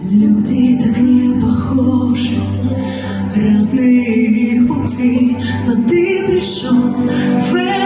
Люди так не похожи, разные их пути, но ты пришел в